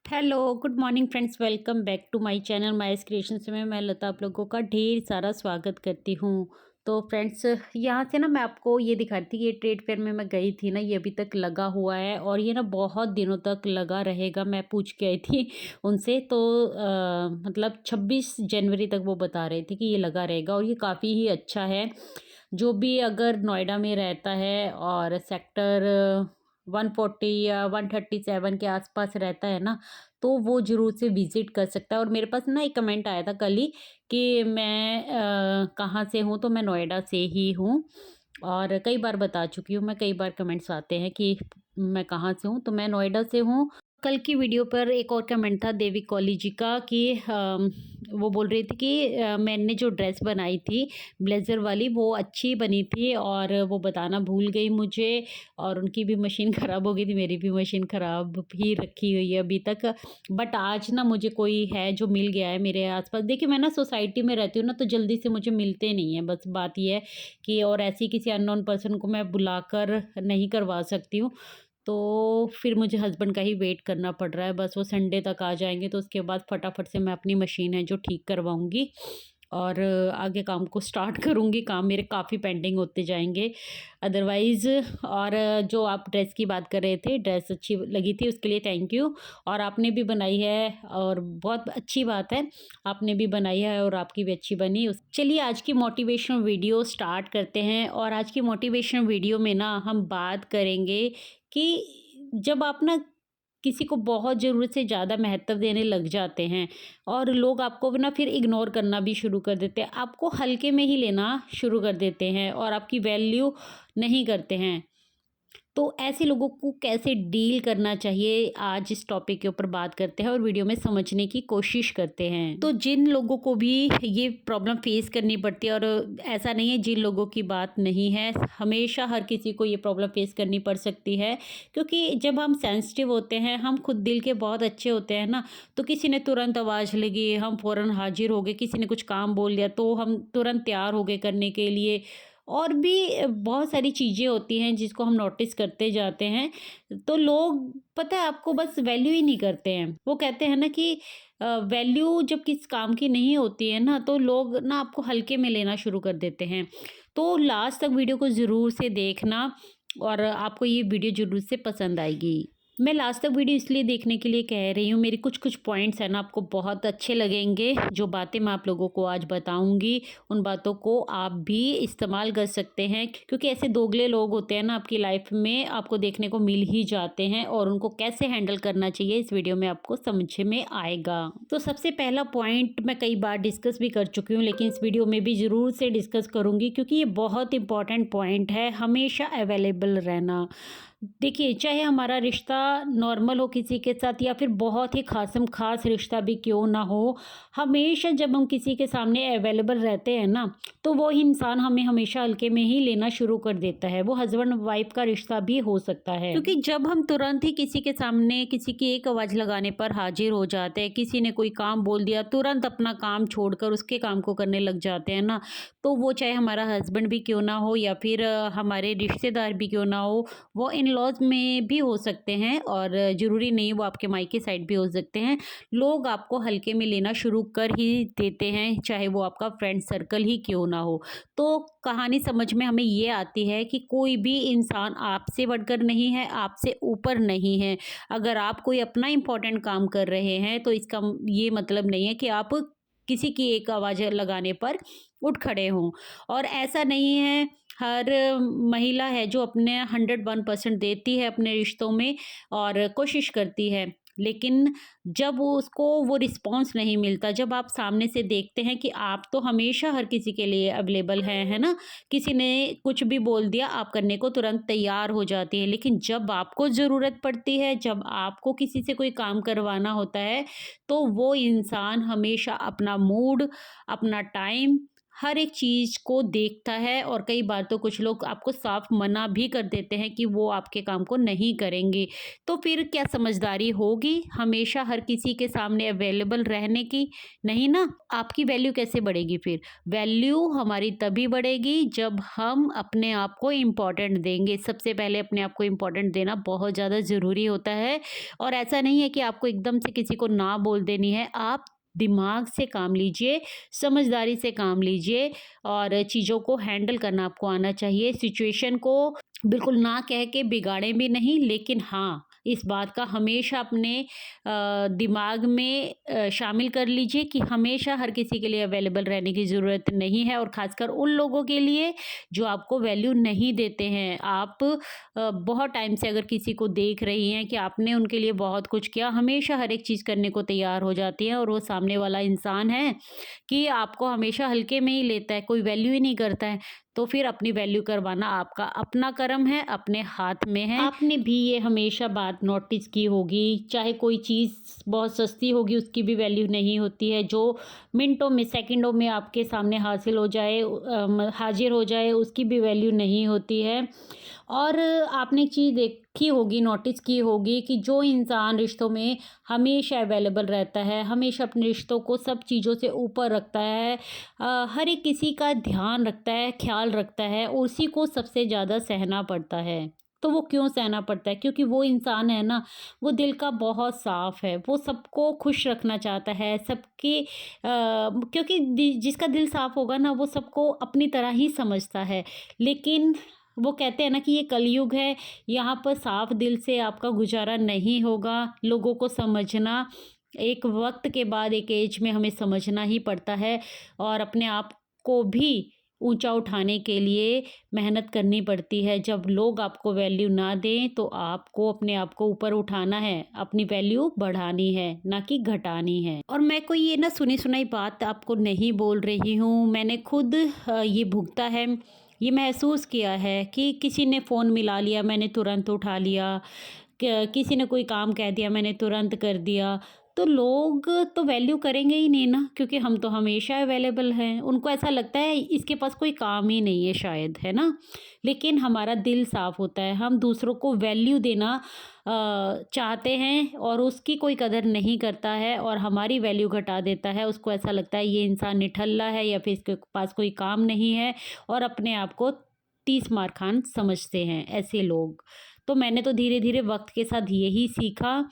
Hello good morning friends, welcome back to my channel my creations में मैं लता आप लोगों का ढेर सारा स्वागत करती हूँ। तो फ्रेंड्स, यहाँ से ना मैं आपको ये दिखा रही थी कि ये ट्रेड फेयर में मैं गई थी ना, ये अभी तक लगा हुआ है और ये ना बहुत दिनों तक लगा रहेगा। मैं पूछ के आई थी उनसे, तो मतलब 26 जनवरी तक वो बता रहे थे कि ये लगा रहेगा और ये काफ़ी ही अच्छा है। जो भी अगर नोएडा में रहता है और सेक्टर 140 या 137 के आसपास रहता है ना, तो वो ज़रूर से विज़िट कर सकता है। और मेरे पास ना एक कमेंट आया था कल ही कि मैं कहाँ से हूँ, तो मैं नोएडा से ही हूँ और कई बार बता चुकी हूँ मैं। कई बार कमेंट्स आते हैं कि मैं कहाँ से हूँ, तो मैं नोएडा से हूँ। कल की वीडियो पर एक और कमेंट था देवी कौली जी का कि वो बोल रही थी कि मैंने जो ड्रेस बनाई थी ब्लेज़र वाली, वो अच्छी बनी थी और वो बताना भूल गई मुझे। और उनकी भी मशीन ख़राब हो गई थी, मेरी भी मशीन ख़राब ही रखी हुई है अभी तक। बट आज ना मुझे कोई है जो मिल गया है मेरे आसपास। देखिए, मैं ना सोसाइटी में रहती हूँ ना, तो जल्दी से मुझे मिलते नहीं हैं। बस बात ये है कि और ऐसी किसी अननोन पर्सन को मैं बुलाकर नहीं करवा सकती हूँ, तो फिर मुझे हस्बैंड का ही वेट करना पड़ रहा है। बस वो संडे तक आ जाएँगे, तो उसके बाद फटाफट से मैं अपनी मशीन है जो ठीक करवाऊँगी और आगे काम को स्टार्ट करूँगी। काम मेरे काफ़ी पेंडिंग होते जाएँगे अदरवाइज़। और जो आप ड्रेस की बात कर रहे थे, ड्रेस अच्छी लगी थी, उसके लिए थैंक यू। और आपने भी बनाई है और बहुत अच्छी बात है, आपने भी बनाई है और आपकी भी अच्छी बनी। उस चलिए आज की मोटिवेशनल वीडियो स्टार्ट करते हैं। और आज की मोटिवेशनल वीडियो में ना हम बात करेंगे कि जब आप ना किसी को बहुत ज़रूरत से ज़्यादा महत्व देने लग जाते हैं और लोग आपको ना फिर इग्नोर करना भी शुरू कर देते हैं, आपको हल्के में ही लेना शुरू कर देते हैं और आपकी वैल्यू नहीं करते हैं, तो ऐसे लोगों को कैसे डील करना चाहिए, आज इस टॉपिक के ऊपर बात करते हैं और वीडियो में समझने की कोशिश करते हैं। तो जिन लोगों को भी ये प्रॉब्लम फेस करनी पड़ती है, और ऐसा नहीं है जिन लोगों की बात नहीं है, हमेशा हर किसी को ये प्रॉब्लम फेस करनी पड़ सकती है। क्योंकि जब हम सेंसिटिव होते हैं, हम खुद दिल के बहुत अच्छे होते हैं ना, तो किसी ने तुरंत आवाज़ लगी, हम फ़ौरन हाजिर हो गए। किसी ने कुछ काम बोल दिया तो हम तुरंत तैयार हो गए करने के लिए। और भी बहुत सारी चीज़ें होती हैं जिसको हम नोटिस करते जाते हैं, तो लोग पता है आपको बस वैल्यू ही नहीं करते हैं। वो कहते हैं ना कि वैल्यू जब किस काम की नहीं होती है ना, तो लोग ना आपको हल्के में लेना शुरू कर देते हैं। तो लास्ट तक वीडियो को ज़रूर से देखना और आपको ये वीडियो ज़रूर से पसंद आएगी। मैं लास्ट तक वीडियो इसलिए देखने के लिए कह रही हूँ, मेरी कुछ पॉइंट्स हैं ना आपको बहुत अच्छे लगेंगे। जो बातें मैं आप लोगों को आज बताऊँगी, उन बातों को आप भी इस्तेमाल कर सकते हैं। क्योंकि ऐसे दोगले लोग होते हैं ना आपकी लाइफ में, आपको देखने को मिल ही जाते हैं और उनको कैसे हैंडल करना चाहिए इस वीडियो में आपको समझ में आएगा। तो सबसे पहला पॉइंट मैं कई बार डिस्कस भी कर चुकी हूँ, लेकिन इस वीडियो में भी ज़रूर से डिस्कस करूँगी क्योंकि ये बहुत इंपॉर्टेंट पॉइंट है, हमेशा अवेलेबल रहना। देखिए, चाहे हमारा रिश्ता नॉर्मल हो किसी के साथ या फिर बहुत ही ख़ासम ख़ास रिश्ता भी क्यों ना हो, हमेशा जब हम किसी के सामने अवेलेबल रहते हैं ना, तो वो इंसान हमें हमेशा हल्के में ही लेना शुरू कर देता है। वो हस्बैंड वाइफ का रिश्ता भी हो सकता है, क्योंकि जब हम तुरंत ही किसी के सामने किसी की एक आवाज़ लगाने पर हाजिर हो जाते हैं, किसी ने कोई काम बोल दिया, तुरंत अपना काम छोड़कर उसके काम को करने लग जाते हैं ना, तो वो चाहे हमारा हस्बैंड भी क्यों ना हो या फिर हमारे रिश्तेदार भी क्यों ना हो, वो इन लॉज में भी हो सकते हैं और ज़रूरी नहीं वो आपके मायके साइड भी हो सकते हैं। लोग आपको हल्के में लेना शुरू कर ही देते हैं, चाहे वो आपका फ्रेंड सर्कल ही क्यों ना हो। तो कहानी समझ में हमें ये आती है कि कोई भी इंसान आपसे बढ़कर नहीं है, आपसे ऊपर नहीं है। अगर आप कोई अपना इम्पोर्टेंट काम कर रहे हैं, तो इसका ये मतलब नहीं है कि आप किसी की एक आवाज़ लगाने पर उठ खड़े हों। और ऐसा नहीं है, हर महिला है जो अपने 101% देती है अपने रिश्तों में और कोशिश करती है, लेकिन जब उसको वो रिस्पॉन्स नहीं मिलता, जब आप सामने से देखते हैं कि आप तो हमेशा हर किसी के लिए अवेलेबल हैं, है ना? किसी ने कुछ भी बोल दिया, आप करने को तुरंत तैयार हो जाती है, लेकिन जब आपको ज़रूरत पड़ती है, जब आपको किसी से कोई काम करवाना होता है, तो वो इंसान हमेशा अपना मूड, अपना टाइम हर एक चीज़ को देखता है और कई बार तो कुछ लोग आपको साफ मना भी कर देते हैं कि वो आपके काम को नहीं करेंगे। तो फिर क्या समझदारी होगी हमेशा हर किसी के सामने अवेलेबल रहने की? नहीं ना। आपकी वैल्यू कैसे बढ़ेगी फिर? वैल्यू हमारी तभी बढ़ेगी जब हम अपने आप को इम्पोर्टेंट देंगे। सबसे पहले अपने आप को इम्पोर्टेंट देना बहुत ज़्यादा ज़रूरी होता है। और ऐसा नहीं है कि आपको एकदम से किसी को ना बोल देनी है। आप दिमाग से काम लीजिए, समझदारी से काम लीजिए और चीज़ों को हैंडल करना आपको आना चाहिए। सिचुएशन को बिल्कुल ना कह के बिगाड़ें भी नहीं, लेकिन हाँ, इस बात का हमेशा अपने दिमाग में शामिल कर लीजिए कि हमेशा हर किसी के लिए अवेलेबल रहने की ज़रूरत नहीं है, और ख़ासकर उन लोगों के लिए जो आपको वैल्यू नहीं देते हैं। आप बहुत टाइम से अगर किसी को देख रही हैं कि आपने उनके लिए बहुत कुछ किया, हमेशा हर एक चीज़ करने को तैयार हो जाती हैं, और वो सामने वाला इंसान है कि आपको हमेशा हल्के में ही लेता है, कोई वैल्यू ही नहीं करता है, तो फिर अपनी वैल्यू करवाना आपका अपना कर्म है, अपने हाथ में है। आपने भी ये हमेशा बात नोटिस की होगी, चाहे कोई चीज़ बहुत सस्ती होगी उसकी भी वैल्यू नहीं होती है, जो मिनटों में सेकंडों में आपके सामने हासिल हो जाए, हाजिर हो जाए, उसकी भी वैल्यू नहीं होती है। और आपने एक चीज़ देखी होगी, नोटिस की होगी कि जो इंसान रिश्तों में हमेशा अवेलेबल रहता है, हमेशा अपने रिश्तों को सब चीज़ों से ऊपर रखता है, हर एक किसी का ध्यान रखता है, ख्याल रखता है, उसी को सबसे ज़्यादा सहना पड़ता है। तो वो क्यों सहना पड़ता है? क्योंकि वो इंसान है ना, वो दिल का बहुत साफ है, वो सबको खुश रखना चाहता है, सबके क्योंकि जिसका दिल साफ होगा ना, वो सबको अपनी तरह ही समझता है। लेकिन वो कहते हैं ना कि ये कलयुग है, यहाँ पर साफ दिल से आपका गुजारा नहीं होगा। लोगों को समझना एक वक्त के बाद, एक एज में हमें समझना ही पड़ता है, और अपने आप को भी ऊंचा उठाने के लिए मेहनत करनी पड़ती है। जब लोग आपको वैल्यू ना दें तो आपको अपने आप को ऊपर उठाना है, अपनी वैल्यू बढ़ानी है, ना कि घटानी है। और मैं कोई ये ना सुनी सुनाई बात आपको नहीं बोल रही हूँ, मैंने खुद ये भुगता है, ये महसूस किया है कि किसी ने फ़ोन मिला लिया, मैंने तुरंत उठा लिया, किसी ने कोई काम कह दिया, मैंने तुरंत कर दिया। तो लोग तो वैल्यू करेंगे ही नहीं ना, क्योंकि हम तो हमेशा अवेलेबल हैं। उनको ऐसा लगता है इसके पास कोई काम ही नहीं है शायद, है ना? लेकिन हमारा दिल साफ़ होता है, हम दूसरों को वैल्यू देना चाहते हैं, और उसकी कोई कदर नहीं करता है और हमारी वैल्यू घटा देता है। उसको ऐसा लगता है ये इंसान निठल्ला है, या फिर इसके पास कोई काम नहीं है, और अपने आप को 30 मार खान समझते हैं ऐसे लोग। तो मैंने तो धीरे-धीरे वक़्त के साथ यही सीखा,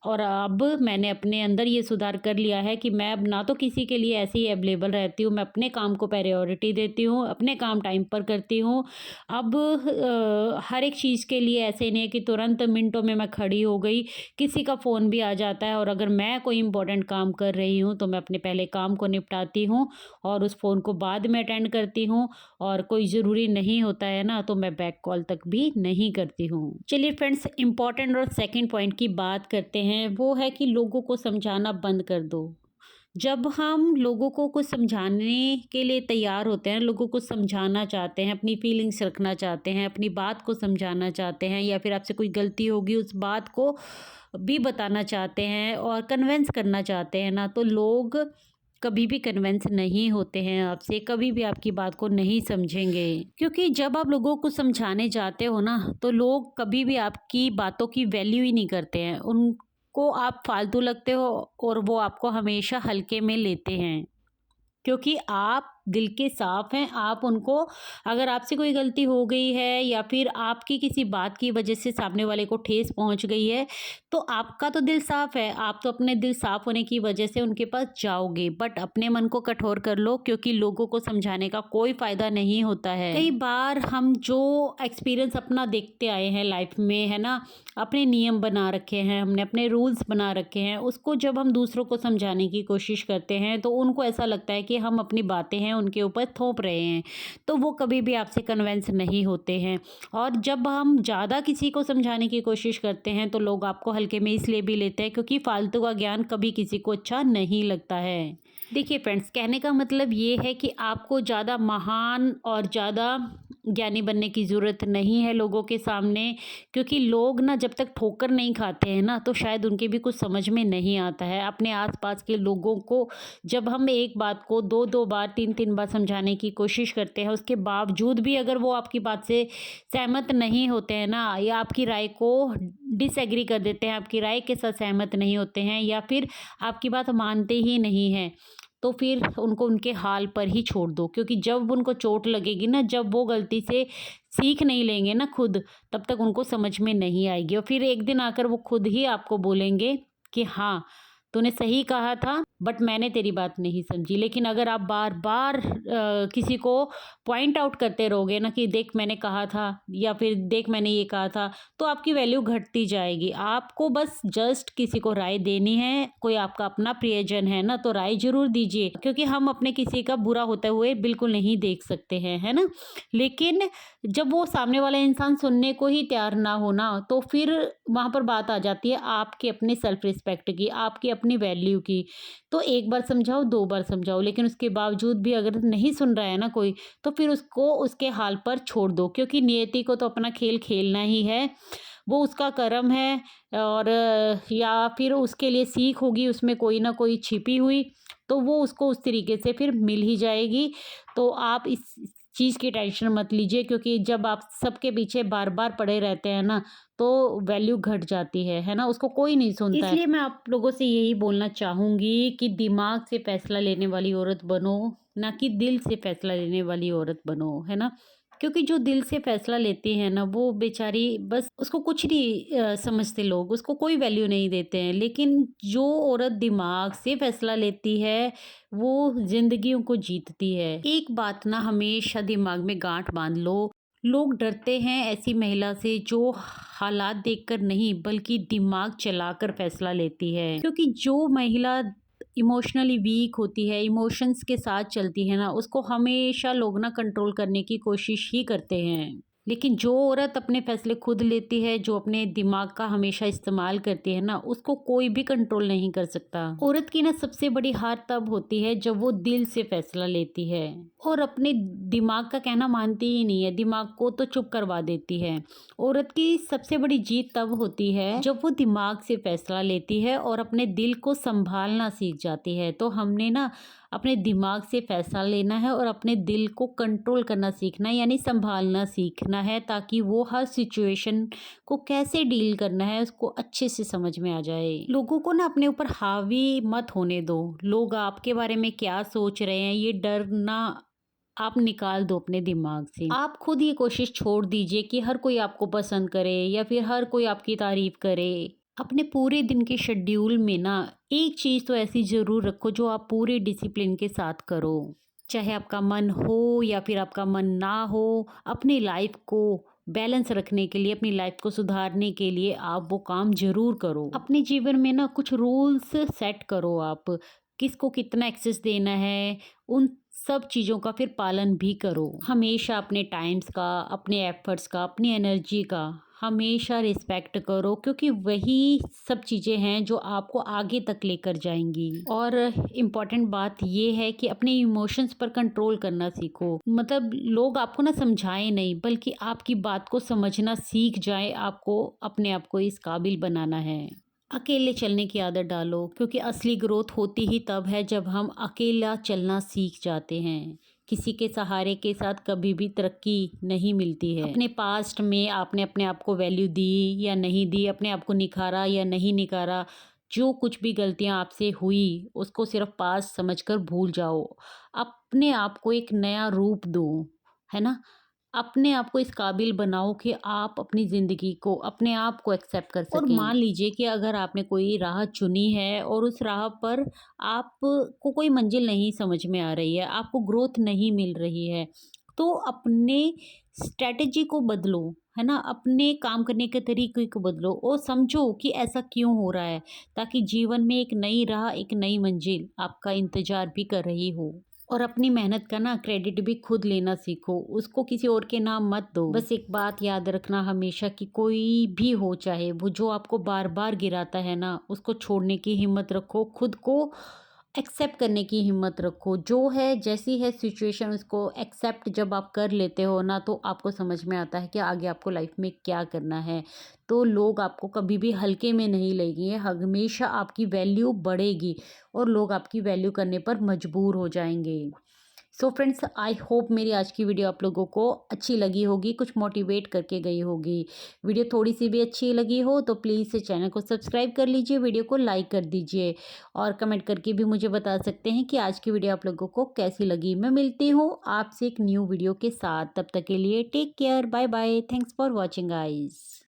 और अब मैंने अपने अंदर ये सुधार कर लिया है कि मैं अब ना तो किसी के लिए ऐसे ही अवेलेबल रहती हूँ, मैं अपने काम को प्रायोरिटी देती हूँ, अपने काम टाइम पर करती हूँ। अब हर एक चीज़ के लिए ऐसे नहीं है कि तुरंत मिनटों में मैं खड़ी हो गई, किसी का फ़ोन भी आ जाता है, और अगर मैं कोई इम्पोर्टेंट काम कर रही हूँ तो मैं अपने पहले काम को निपटाती हूँ, और उस फ़ोन को बाद में अटेंड करती हूँ, और कोई ज़रूरी नहीं होता है ना, तो मैं बैक कॉल तक भी नहीं करती हूँ। चलिए फ्रेंड्स, इम्पोर्टेंट और सेकंड पॉइंट की बात करते हैं, वो है कि लोगों को समझाना बंद कर दो। जब हम लोगों को कुछ समझाने के लिए तैयार होते हैं, लोगों को समझाना चाहते हैं, अपनी फीलिंग्स रखना चाहते हैं, अपनी बात को समझाना चाहते हैं, या फिर आपसे कोई गलती होगी उस बात को भी बताना चाहते हैं और कन्विंस करना चाहते हैं ना, तो लोग कभी भी कन्विंस नहीं होते हैं आपसे, कभी भी आपकी बात को नहीं समझेंगे। क्योंकि जब आप लोगों को समझाने जाते हो ना, तो लोग कभी भी आपकी बातों की वैल्यू ही नहीं करते हैं। उनको आप फालतू लगते हो, और वो आपको हमेशा हल्के में लेते हैं, क्योंकि आप दिल के साफ हैं। आप उनको, अगर आपसे कोई गलती हो गई है, या फिर आपकी किसी बात की वजह से सामने वाले को ठेस पहुंच गई है, तो आपका तो दिल साफ है, आप तो अपने दिल साफ होने की वजह से उनके पास जाओगे। बट अपने मन को कठोर कर लो, क्योंकि लोगों को समझाने का कोई फायदा नहीं होता है। कई बार हम जो एक्सपीरियंस अपना देखते आए हैं लाइफ में, है ना, अपने नियम बना रखे हैं, हमने अपने रूल्स बना रखे हैं, उसको जब हम दूसरों को समझाने की कोशिश करते हैं तो उनको ऐसा लगता है कि हम अपनी बातें हैं उनके ऊपर थोप रहे हैं, तो वो कभी भी आपसे कन्विंस नहीं होते हैं। और जब हम ज़्यादा किसी को समझाने की कोशिश करते हैं तो लोग आपको हल्के में इसलिए भी लेते हैं क्योंकि फालतू का ज्ञान कभी किसी को अच्छा नहीं लगता है। देखिए फ्रेंड्स, कहने का मतलब ये है कि आपको ज़्यादा महान और ज़्यादा ज्ञानी बनने की ज़रूरत नहीं है लोगों के सामने, क्योंकि लोग ना जब तक ठोकर नहीं खाते हैं ना, तो शायद उनके भी कुछ समझ में नहीं आता है। अपने आस-पास के लोगों को जब हम एक बात को 2-2 बार, 3-3 बार समझाने की कोशिश करते हैं, उसके बावजूद भी अगर वो आपकी बात से सहमत नहीं होते हैं ना, या आपकी राय को डिसएग्री कर देते हैं, आपकी राय के साथ सहमत नहीं होते हैं, या फिर आपकी बात मानते ही नहीं हैं, तो फिर उनको उनके हाल पर ही छोड़ दो। क्योंकि जब उनको चोट लगेगी ना, जब वो गलती से सीख नहीं लेंगे ना खुद, तब तक उनको समझ में नहीं आएगी, और फिर एक दिन आकर वो खुद ही आपको बोलेंगे कि हाँ, तूने सही कहा था, बट मैंने तेरी बात नहीं समझी। लेकिन अगर आप बार-बार किसी को पॉइंट आउट करते रहोगे ना कि देख मैंने कहा था, या फिर देख मैंने ये कहा था, तो आपकी वैल्यू घटती जाएगी। आपको बस जस्ट किसी को राय देनी है, कोई आपका अपना प्रियजन है ना, तो राय ज़रूर दीजिए, क्योंकि हम अपने किसी का बुरा होते हुए बिल्कुल नहीं देख सकते हैं, है ना? लेकिन जब वो सामने वाला इंसान सुनने को ही तैयार ना हो ना, तो फिर वहाँ पर बात आ जाती है आपके अपने सेल्फ रिस्पेक्ट की, आपकी अपनी वैल्यू की। तो एक बार समझाओ, 2 बार समझाओ, लेकिन उसके बावजूद भी अगर नहीं सुन रहा है ना कोई, तो फिर उसको उसके हाल पर छोड़ दो, क्योंकि नियति को तो अपना खेल खेलना ही है। वो उसका कर्म है, और या फिर उसके लिए सीख होगी उसमें कोई ना कोई छिपी हुई, तो वो उसको उस तरीके से फिर मिल ही जाएगी। तो आप इस चीज़ की टेंशन मत लीजिए, क्योंकि जब आप सबके पीछे बार-बार पड़े रहते हैं ना, तो वैल्यू घट जाती है ना? उसको कोई नहीं सुनता है। इसलिए मैं आप लोगों से यही बोलना चाहूँगी कि दिमाग से फैसला लेने वाली औरत बनो, ना कि दिल से फैसला लेने वाली औरत बनो, है ना? क्योंकि जो दिल से फैसला लेती है ना, वो बेचारी बस उसको कुछ नहीं समझते लोग, उसको कोई वैल्यू नहीं देते हैं। लेकिन जो औरत दिमाग से फैसला लेती है, वो ज़िंदगियों को जीतती है। एक बात ना हमेशा दिमाग में गाँठ बाँध लो, लोग डरते हैं ऐसी महिला से जो हालात देखकर नहीं, बल्कि दिमाग चलाकर फैसला लेती है। क्योंकि जो महिला इमोशनली वीक होती है, इमोशंस के साथ चलती है ना, उसको हमेशा लोग ना कंट्रोल करने की कोशिश ही करते हैं। लेकिन जो औरत अपने फैसले खुद लेती है, जो अपने दिमाग का हमेशा इस्तेमाल करती है ना, उसको कोई भी कंट्रोल नहीं कर सकता। औरत की ना सबसे बड़ी हार तब होती है जब वो दिल से फैसला लेती है और अपने दिमाग का कहना मानती ही नहीं है, दिमाग को तो चुप करवा देती है। औरत की सबसे बड़ी जीत तब होती है जब वो दिमाग से फैसला लेती है और अपने दिल को संभालना सीख जाती है। तो हमने ना अपने दिमाग से फैसला लेना है और अपने दिल को कंट्रोल करना सीखना है, यानी संभालना सीखना है, ताकि वो हर सिचुएशन को कैसे डील करना है उसको अच्छे से समझ में आ जाए। लोगों को ना अपने ऊपर हावी मत होने दो। लोग आपके बारे में क्या सोच रहे हैं, ये डर ना आप निकाल दो अपने दिमाग से। आप खुद ये कोशिश छोड़ दीजिए कि हर कोई आपको पसंद करे या फिर हर कोई आपकी तारीफ करे। अपने पूरे दिन के शेड्यूल में ना एक चीज़ तो ऐसी ज़रूर रखो जो आप पूरे डिसिप्लिन के साथ करो। चाहे आपका मन हो या फिर आपका मन ना हो, अपनी लाइफ को बैलेंस रखने के लिए, अपनी लाइफ को सुधारने के लिए आप वो काम ज़रूर करो। अपने जीवन में ना कुछ रूल्स सेट करो आप, किसको कितना एक्सेस देना है, उन सब चीज़ों का फिर पालन भी करो। हमेशा अपने टाइम्स का, अपने एफर्ट्स का, अपनी एनर्जी का हमेशा रिस्पेक्ट करो, क्योंकि वही सब चीज़ें हैं जो आपको आगे तक लेकर जाएंगी। और इम्पॉर्टेंट बात ये है कि अपने इमोशंस पर कंट्रोल करना सीखो। मतलब लोग आपको ना समझाएं नहीं, बल्कि आपकी बात को समझना सीख जाए। आपको अपने आप को इस काबिल बनाना है। अकेले चलने की आदत डालो, क्योंकि असली ग्रोथ होती ही तब है जब हम अकेला चलना सीख जाते हैं। किसी के सहारे के साथ कभी भी तरक्की नहीं मिलती है। अपने पास्ट में आपने अपने आप को वैल्यू दी या नहीं दी, अपने आप को निखारा या नहीं निखारा, जो कुछ भी गलतियां आपसे हुई उसको सिर्फ पास्ट समझकर भूल जाओ। अपने आप को एक नया रूप दो, है ना? अपने आप को इस काबिल बनाओ कि आप अपनी ज़िंदगी को, अपने आप को एक्सेप्ट कर सकें। और मान लीजिए कि अगर आपने कोई राह चुनी है और उस राह पर आपको कोई मंजिल नहीं समझ में आ रही है, आपको ग्रोथ नहीं मिल रही है, तो अपने स्ट्रैटेजी को बदलो, है ना? अपने काम करने के तरीके को बदलो और समझो कि ऐसा क्यों हो रहा है, ताकि जीवन में एक नई राह, एक नई मंजिल आपका इंतज़ार भी कर रही हो। और अपनी मेहनत का ना क्रेडिट भी खुद लेना सीखो, उसको किसी और के नाम मत दो। बस एक बात याद रखना हमेशा कि कोई भी हो, चाहे वो जो आपको बार बार गिराता है ना, उसको छोड़ने की हिम्मत रखो। खुद को एक्सेप्ट करने की हिम्मत रखो। जो है जैसी है सिचुएशन उसको एक्सेप्ट जब आप कर लेते हो ना, तो आपको समझ में आता है कि आगे आपको लाइफ में क्या करना है। तो लोग आपको कभी भी हल्के में नहीं लेंगे, हमेशा आपकी वैल्यू बढ़ेगी और लोग आपकी वैल्यू करने पर मजबूर हो जाएँगे। सो फ्रेंड्स, आई होप मेरी आज की वीडियो आप लोगों को अच्छी लगी होगी, कुछ मोटिवेट करके गई होगी। वीडियो थोड़ी सी भी अच्छी लगी हो तो प्लीज़ चैनल को सब्सक्राइब कर लीजिए, वीडियो को लाइक कर दीजिए और कमेंट करके भी मुझे बता सकते हैं कि आज की वीडियो आप लोगों को कैसी लगी। मैं मिलती हूँ आपसे एक न्यू वीडियो के साथ, तब तक के लिए take care, bye bye, thanks for watching guys.